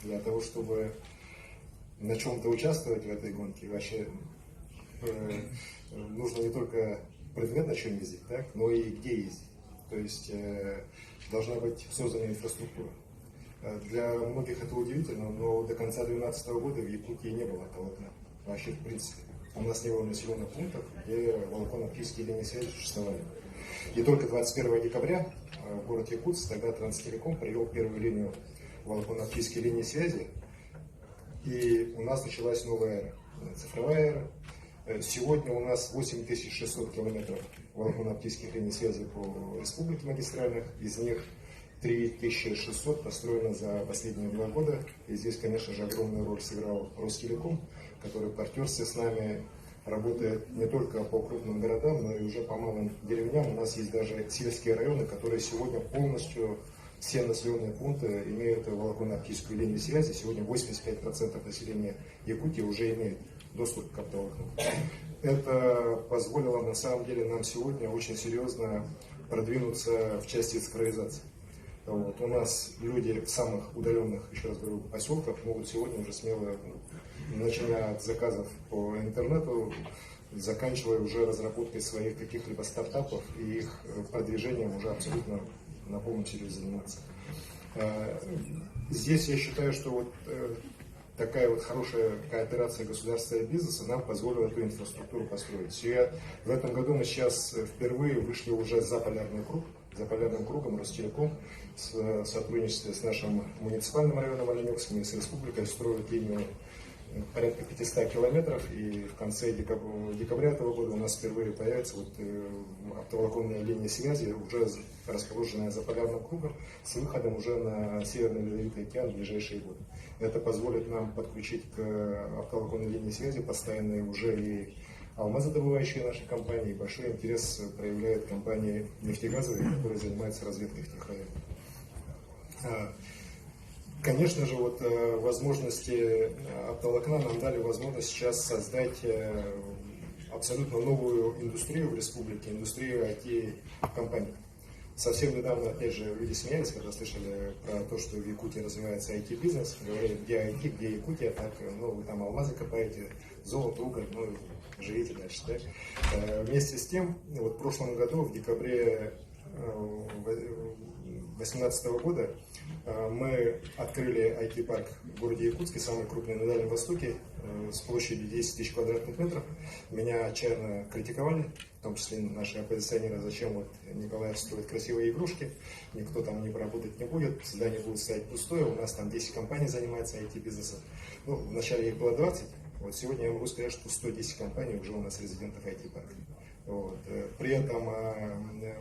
Для того, чтобы на чем-то участвовать в этой гонке, вообще нужно не только предмет, на чем ездить, так, но и где ездить. То есть должна быть создана инфраструктура. Для многих это удивительно, но до конца 2012 года в Якутии не было автоволокна. Вообще, в принципе. У нас не было населенных пунктов, где волоконно-оптические линии связи существовали. И только 21 декабря город Якутск, тогда Транстелеком, привел первую линию волоконно-оптической линии связи. И у нас началась новая эра, цифровая эра. Сегодня у нас 8600 километров волоконно-оптических линий связи по республике магистральных, из них 3600 построено за последние 2 года. И здесь, конечно же, огромную роль сыграл Ростелеком, который в партнерстве с нами работает не только по крупным городам, но и уже по малым деревням. У нас есть даже сельские районы, которые сегодня полностью, все населенные пункты имеют волоконно-оптическую линию связи. Сегодня 85% населения Якутии уже имеет доступ к оптоволокну. Это позволило на самом деле нам сегодня очень серьезно продвинуться в части цифровизации. Вот. У нас люди в самых удаленных, еще раз говорю, поселках могут сегодня уже смело, начиная от заказов по интернету, заканчивая уже разработкой своих каких-либо стартапов и их продвижением уже абсолютно на полном серьезе заниматься. Здесь я считаю, что вот такая вот хорошая кооперация государства и бизнеса нам позволила эту инфраструктуру построить. И в этом году мы сейчас впервые вышли уже за полярный круг. За полярным кругом Ростелеком в сотрудничестве с нашим муниципальным районом Оленевским и с республикой строят линию порядка 500 километров, и в конце декабря этого года у нас впервые появится вот оптоволоконная линия связи, уже расположенная за полярным кругом, с выходом уже на Северный Ледовитый океан в ближайшие годы. Это позволит нам подключить к оптоволоконной линии связи постоянные уже и алмазодобывающие наши компании. Большой интерес проявляют компании нефтегазовые, которые занимаются разведкой в тех районах. Конечно же, вот возможности оптоволокна нам дали возможность сейчас создать абсолютно новую индустрию в республике, индустрию IT-компаний. Совсем недавно, опять же, люди смеялись, когда слышали про то, что в Якутии развивается IT-бизнес, говорили, где IT, где Якутия, так, ну, вы там алмазы копаете, золото, уголь, ну, живите дальше. Да? Вместе с тем, вот в прошлом году, в декабре 2018 года, мы открыли IT-парк в городе Якутске, самый крупный на Дальнем Востоке, с площадью 10 тысяч квадратных метров. Меня отчаянно критиковали, в том числе наши оппозиционеры, зачем вот Николаев строит красивые игрушки, никто там не поработать не будет, здание будет стоять пустое, у нас там 10 компаний занимается IT-бизнесом. Ну, вначале их было 20, вот сегодня я могу сказать, что 110 компаний уже у нас резидентов IT-парка. Вот. При этом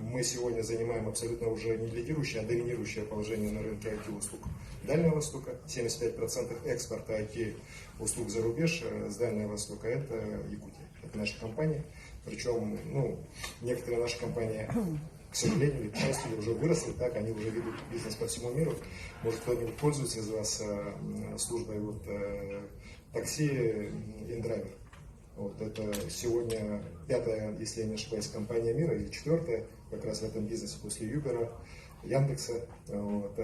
мы сегодня занимаем абсолютно уже не лидирующее, а доминирующее положение на рынке IT-услуг Дальнего Востока. 75% экспорта IT-услуг за рубеж с Дальнего Востока – это Якутия, это наша компания. Причем некоторые наши компании, к сожалению или к счастью, уже выросли, так, они уже ведут бизнес по всему миру. Может, кто-нибудь пользуется из вас службой такси InDriver. Вот, это сегодня 5-я, если я не ошибаюсь, компания мира, или 4-я, как раз в этом бизнесе после Uber, Яндекса. Вот,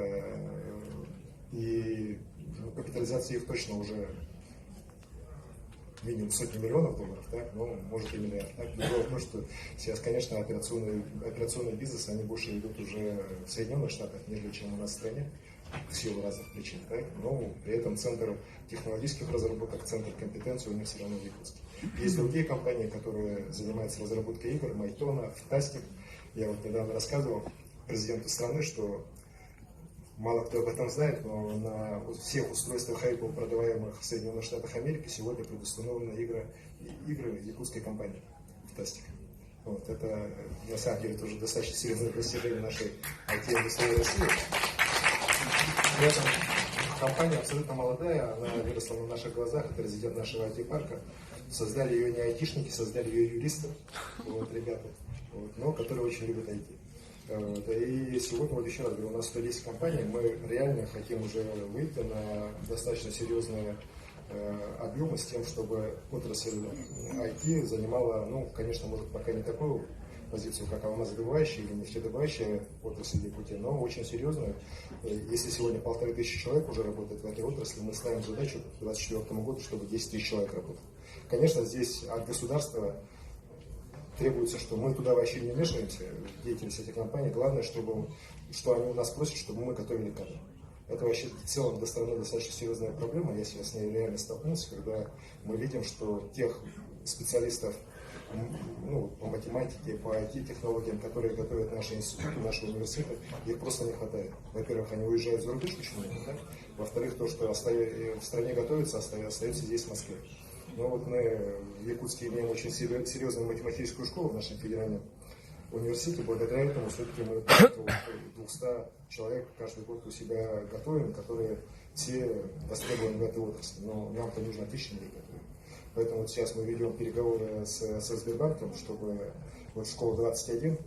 и капитализация их точно уже минимум сотни миллионов долларов, так, ну, может и миллиард. Так. Другой вопрос, что сейчас, конечно, операционный бизнес, они больше идут уже в Соединенных Штатах, нежели чем у нас в стране, в силу разных причин. Так. Но при этом центр технологических разработок, центр компетенции у них все равно в Якутске. Есть другие компании, которые занимаются разработкой игр, Майтона, Фантастик. Я вот недавно рассказывал президенту страны, что мало кто об этом знает, но на всех устройствах Apple, продаваемых в Соединенных Штатах Америки, сегодня предустановлены игры якутской компании Фантастик. Вот, это на самом деле тоже достаточно серьезное достижение нашей IT-индустрии России. При этом компания абсолютно молодая, она выросла на наших глазах, это резидент нашего IT-парка. Создали ее не айтишники, создали ее юристы, вот, ребята, вот, но которые очень любят IT. Вот, и сегодня, вот еще раз говорю, у нас 110 компаний, мы реально хотим уже выйти на достаточно серьезные объемы с тем, чтобы отрасль IT занимала, ну, конечно, может, пока не такую позицию как алмазодобывающая или нефтедобывающая отрасль в Якутии, но очень серьезную. Если сегодня 1500 человек уже работает в этой отрасли, мы ставим задачу к 2024 году, чтобы 10 тысяч человек работало. Конечно, здесь от государства требуется, что мы туда вообще не вмешиваемся в деятельность этих компаний. Главное, что они у нас просят, чтобы мы готовили кадры. Это вообще в целом для страны достаточно серьезная проблема. Я сейчас с ней реально столкнулся, когда мы видим, что тех специалистов по математике, по IT-технологиям, которые готовят наши институты, наши университеты, их просто не хватает. Во-первых, они уезжают за рубеж, почему нет, да? Во-вторых, то, что в стране готовится, остается здесь, в Москве. Но вот мы в Якутске имеем очень серьезную математическую школу в нашем федеральном университете. Благодаря этому все-таки мы 200 человек каждый год у себя готовим, которые все востребованы в этой отрасли. Но нам-то нужно отличные ребята. Поэтому вот сейчас мы ведем переговоры со Сбербанком, чтобы вот школа 21,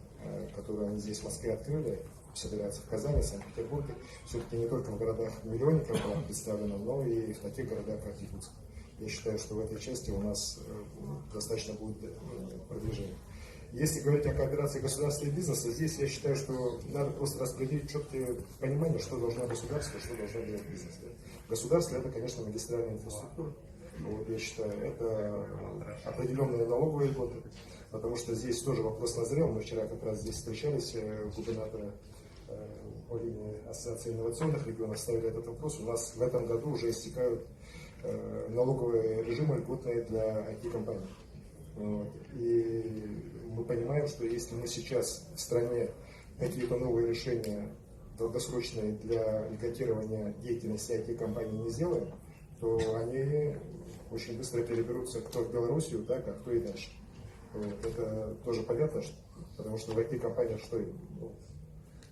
которую они здесь в Москве открыли, собираются в Казани, Санкт-Петербурге, все-таки не только в городах-миллионниках была представлена, но и в таких городах, как Якутск. Я считаю, что в этой части у нас достаточно будет продвижение. Если говорить о кооперации государства и бизнеса, здесь я считаю, что надо просто распределить четкое понимание, что должно государство, что должно делать бизнес. Государство — это, конечно, магистральная инфраструктура. Вот, я считаю, это определенные налоговые льготы, потому что здесь тоже вопрос назрел. Мы вчера как раз здесь встречались, губернатора по линии Ассоциации инновационных регионов ставили этот вопрос. У нас в этом году уже истекают налоговые режимы льготные для IT-компаний. Вот. И мы понимаем, что если мы сейчас в стране какие-то новые решения долгосрочные для льготирования деятельности IT-компаний не сделаем, то они очень быстро переберутся кто в Белоруссию, так, а кто и дальше. Вот. Это тоже понятно, потому что в IT-компаниях что им?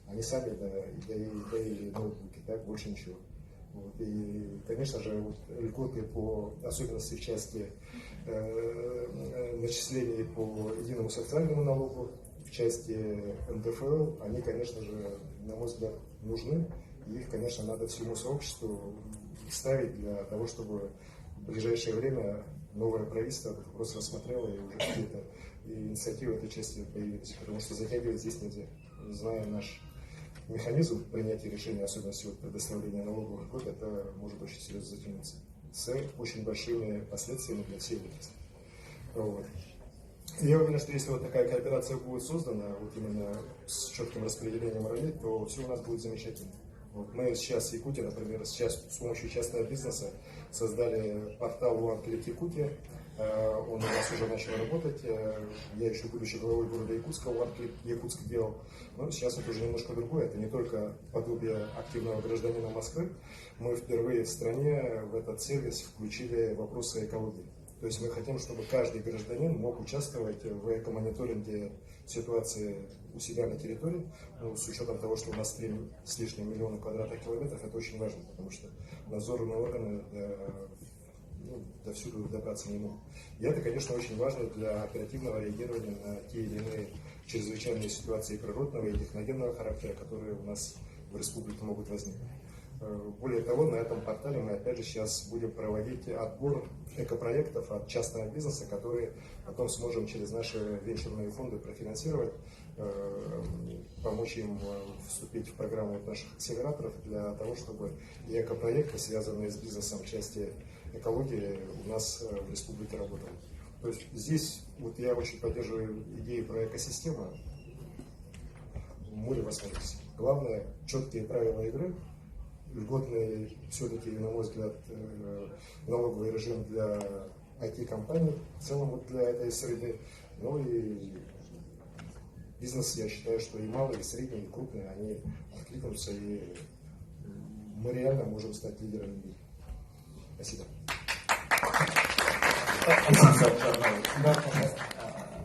Они сами, да и ноутбуки, так, больше ничего. Вот. И, конечно же, вот, льготы по особенности в части начислений по единому социальному налогу, в части НДФЛ, они, конечно же, на мой взгляд, нужны. И их, конечно, надо всему сообществу ставить для того, чтобы в ближайшее время новое правительство этот вопрос рассмотрело и уже какие-то инициативы в этой части появились. Потому что затягивать здесь нельзя. Зная наш механизм принятия решения, особенно вот предоставления налоговых льгот, это может очень серьезно затянуться с очень большими последствиями для всей отрасли. Вот. Я уверен, что если вот такая кооперация будет создана, вот именно с четким распределением ролей, то все у нас будет замечательно. Вот мы сейчас в Якутии, например, сейчас с помощью частного бизнеса создали портал OneClick Якутия. Он у нас уже начал работать. Я еще, будучи главой города Якутска, OneClick Якутск делал. Но сейчас это уже немножко другое. Это не только подобие активного гражданина Москвы. Мы впервые в стране в этот сервис включили вопросы экологии. То есть мы хотим, чтобы каждый гражданин мог участвовать в эко-мониторинге ситуации у себя на территории. Ну, с учетом того, что у нас 3 с лишним миллиона квадратных километров, это очень важно, потому что надзорные органы до всюду добраться не могут. И это, конечно, очень важно для оперативного реагирования на те или иные чрезвычайные ситуации природного и техногенного характера, которые у нас в республике могут возникнуть. Более того, на этом портале мы опять же сейчас будем проводить отбор экопроектов от частного бизнеса, которые потом сможем через наши венчурные фонды профинансировать, помочь им вступить в программу наших акселераторов для того, чтобы и экопроекты, связанные с бизнесом в части экологии, у нас в республике работали. То есть здесь вот я очень поддерживаю идею про экосистему. Море возможностей. Главное, четкие правила игры, льготный, все-таки, на мой взгляд, налоговый режим для IT-компаний, в целом вот для этой среды. Ну и бизнес, я считаю, что и малый, и средний, и крупный, они откликнутся, и мы реально можем стать лидерами мира. Спасибо.